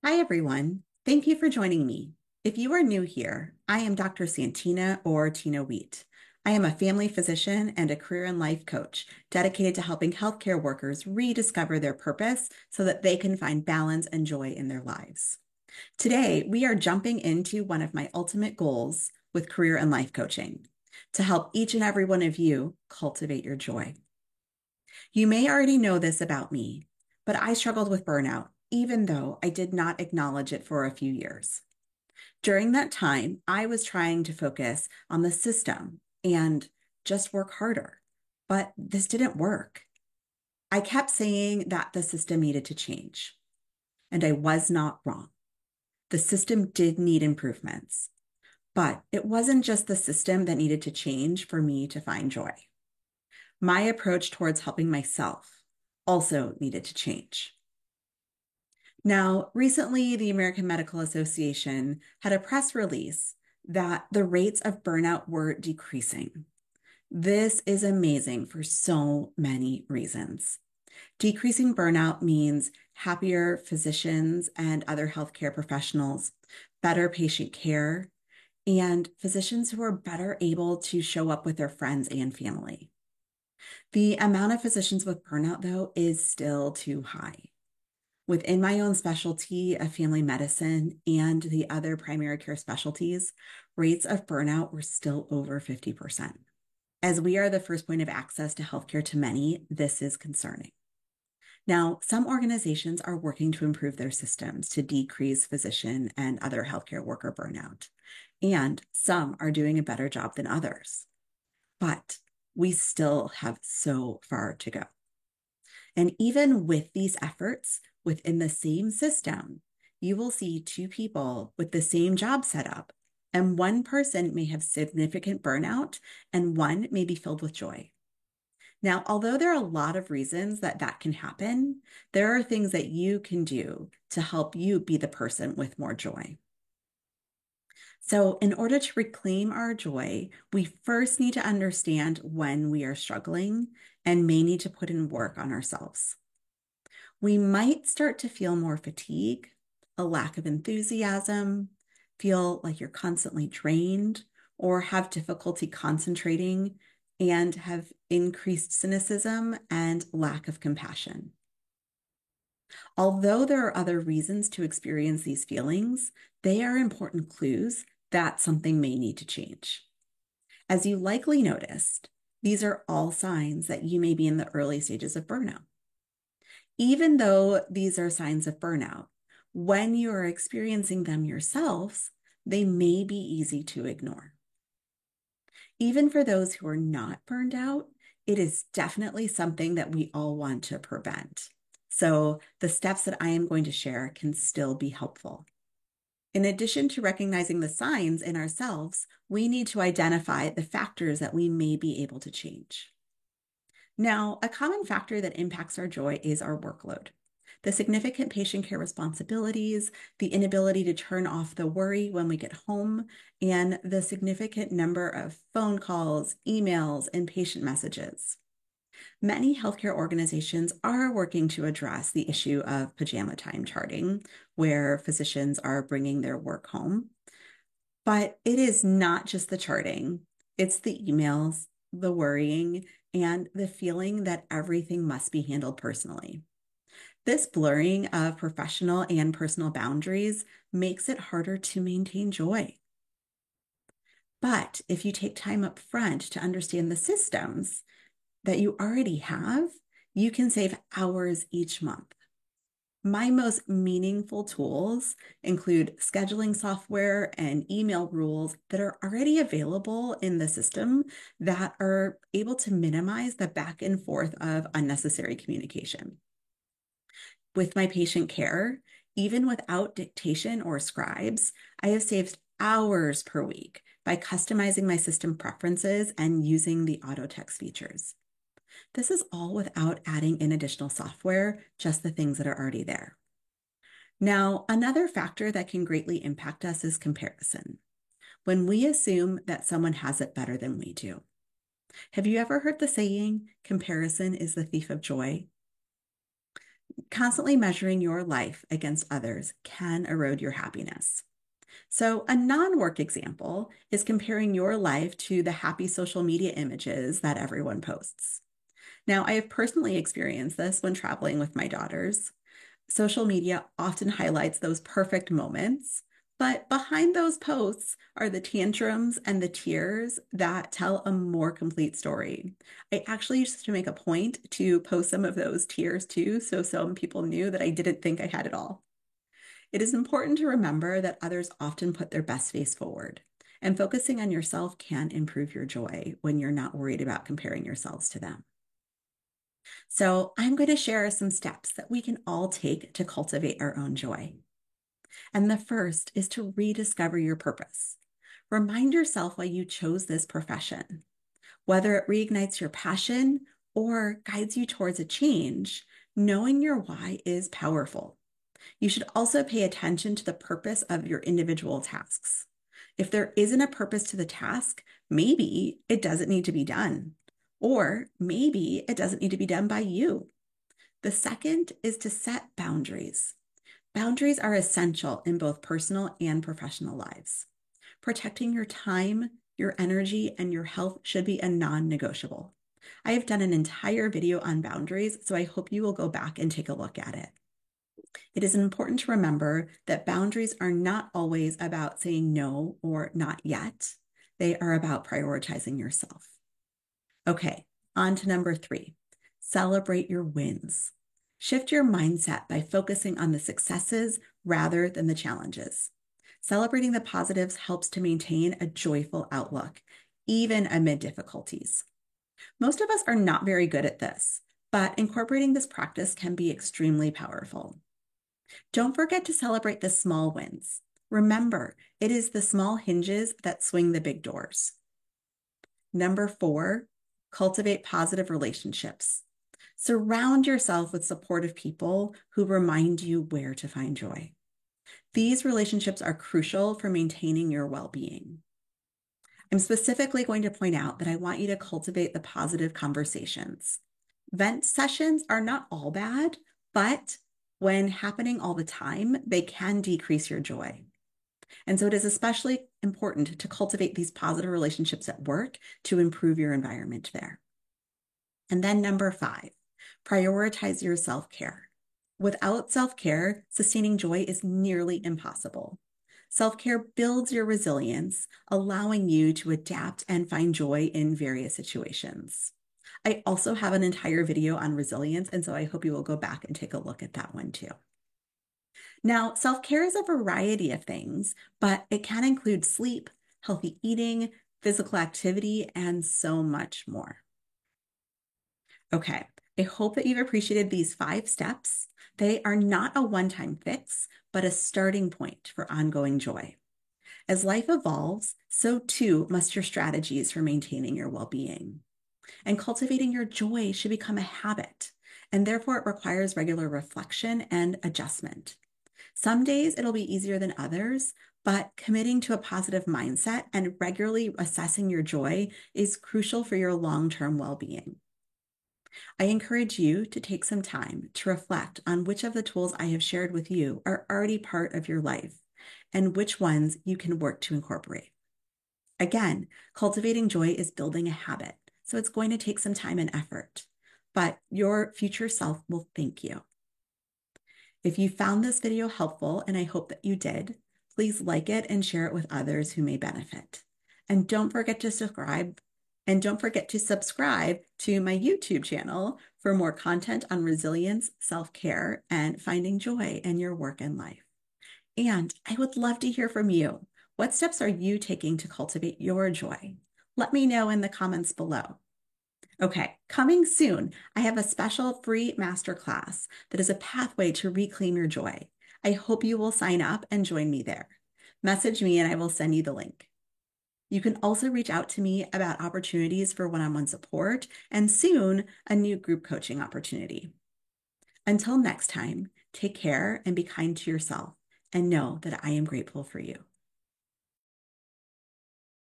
Hi, everyone. Thank you for joining me. If you are new here, I am Dr. Santina or Tina Wheat. I am a family physician and a career and life coach dedicated to helping healthcare workers rediscover their purpose so that they can find balance and joy in their lives. Today, we are jumping into one of my ultimate goals with career and life coaching to help each and every one of you cultivate your joy. You may already know this about me, but I struggled with burnout, even though I did not acknowledge it for a few years. During that time, I was trying to focus on the system and just work harder, but this didn't work. I kept saying that the system needed to change, and I was not wrong. The system did need improvements, but it wasn't just the system that needed to change for me to find joy. My approach towards helping myself also needed to change. Now, recently, the American Medical Association had a press release that the rates of burnout were decreasing. This is amazing for so many reasons. Decreasing burnout means happier physicians and other healthcare professionals, better patient care, and physicians who are better able to show up with their friends and family. The amount of physicians with burnout, though, is still too high. Within my own specialty of family medicine and the other primary care specialties, rates of burnout were still over 50%. As we are the first point of access to healthcare to many, this is concerning. Now, some organizations are working to improve their systems to decrease physician and other healthcare worker burnout, and some are doing a better job than others. But we still have so far to go. And even with these efforts within the same system, you will see two people with the same job setup, and one person may have significant burnout and one may be filled with joy. Now, although there are a lot of reasons that that can happen, there are things that you can do to help you be the person with more joy. So, in order to reclaim our joy, we first need to understand when we are struggling and may need to put in work on ourselves. We might start to feel more fatigue, a lack of enthusiasm, feel like you're constantly drained, or have difficulty concentrating and have increased cynicism and lack of compassion. Although there are other reasons to experience these feelings, they are important clues that something may need to change. As you likely noticed, these are all signs that you may be in the early stages of burnout. Even though these are signs of burnout, when you are experiencing them yourselves, they may be easy to ignore. Even for those who are not burned out, it is definitely something that we all want to prevent. So the steps that I am going to share can still be helpful. In addition to recognizing the signs in ourselves, we need to identify the factors that we may be able to change. Now, a common factor that impacts our joy is our workload. The significant patient care responsibilities, the inability to turn off the worry when we get home, and the significant number of phone calls, emails, and patient messages. Many healthcare organizations are working to address the issue of pajama time charting, where physicians are bringing their work home. But it is not just the charting, it's the emails, the worrying, and the feeling that everything must be handled personally. This blurring of professional and personal boundaries makes it harder to maintain joy. But if you take time up front to understand the systems that you already have, you can save hours each month. My most meaningful tools include scheduling software and email rules that are already available in the system that are able to minimize the back and forth of unnecessary communication. With my patient care, even without dictation or scribes, I have saved hours per week by customizing my system preferences and using the auto text features. This is all without adding in additional software, just the things that are already there. Now, another factor that can greatly impact us is comparison. When we assume that someone has it better than we do. Have you ever heard the saying, comparison is the thief of joy? constantly measuring your life against others can erode your happiness. So, a non work example is comparing your life to the happy social media images that everyone posts. Now, I have personally experienced this when traveling with my daughters. Social media often highlights those perfect moments, but behind those posts are the tantrums and the tears that tell a more complete story. I actually used to make a point to post some of those tears too, so some people knew that I didn't think I had it all. It is important to remember that others often put their best face forward, and focusing on yourself can improve your joy when you're not worried about comparing yourselves to them. So, I'm going to share some steps that we can all take to cultivate our own joy. And the first is to rediscover your purpose. Remind yourself why you chose this profession. Whether it reignites your passion or guides you towards a change, knowing your why is powerful. You should also pay attention to the purpose of your individual tasks. If there isn't a purpose to the task, maybe it doesn't need to be done, or maybe it doesn't need to be done by you. The second is to set boundaries. Boundaries are essential in both personal and professional lives. Protecting your time, your energy, and your health should be a non-negotiable. I have done an entire video on boundaries, so I hope you will go back and take a look at it. It is important to remember that boundaries are not always about saying no or not yet. They are about prioritizing yourself. Okay, on to number 3. Celebrate your wins. Shift your mindset by focusing on the successes rather than the challenges. Celebrating the positives helps to maintain a joyful outlook, even amid difficulties. Most of us are not very good at this, but incorporating this practice can be extremely powerful. Don't forget to celebrate the small wins. Remember, it is the small hinges that swing the big doors. Number 4, cultivate positive relationships. Surround yourself with supportive people who remind you where to find joy. These relationships are crucial for maintaining your well-being. I'm specifically going to point out that I want you to cultivate the positive conversations. Vent sessions are not all bad, but when happening all the time, they can decrease your joy. And so it is especially important to cultivate these positive relationships at work to improve your environment there. And then number 5, prioritize your self-care. Without self-care, sustaining joy is nearly impossible. Self-care builds your resilience, allowing you to adapt and find joy in various situations. I also have an entire video on resilience, and so I hope you will go back and take a look at that one too. Now, self-care is a variety of things, but it can include sleep, healthy eating, physical activity, and so much more. Okay, I hope that you've appreciated these 5 steps. They are not a one-time fix, but a starting point for ongoing joy. As life evolves, so too must your strategies for maintaining your well-being. And cultivating your joy should become a habit, and therefore it requires regular reflection and adjustment. Some days it'll be easier than others, but committing to a positive mindset and regularly assessing your joy is crucial for your long-term well-being. I encourage you to take some time to reflect on which of the tools I have shared with you are already part of your life and which ones you can work to incorporate. Again, cultivating joy is building a habit, so it's going to take some time and effort, but your future self will thank you. If you found this video helpful, and I hope that you did, please like it and share it with others who may benefit. And don't forget to subscribe to my YouTube channel for more content on resilience, self-care, and finding joy in your work and life. And I would love to hear from you. What steps are you taking to cultivate your joy? Let me know in the comments below. Okay, coming soon, I have a special free masterclass that is a pathway to reclaim your joy. I hope you will sign up and join me there. Message me and I will send you the link. You can also reach out to me about opportunities for one-on-one support and soon a new group coaching opportunity. Until next time, take care and be kind to yourself and know that I am grateful for you.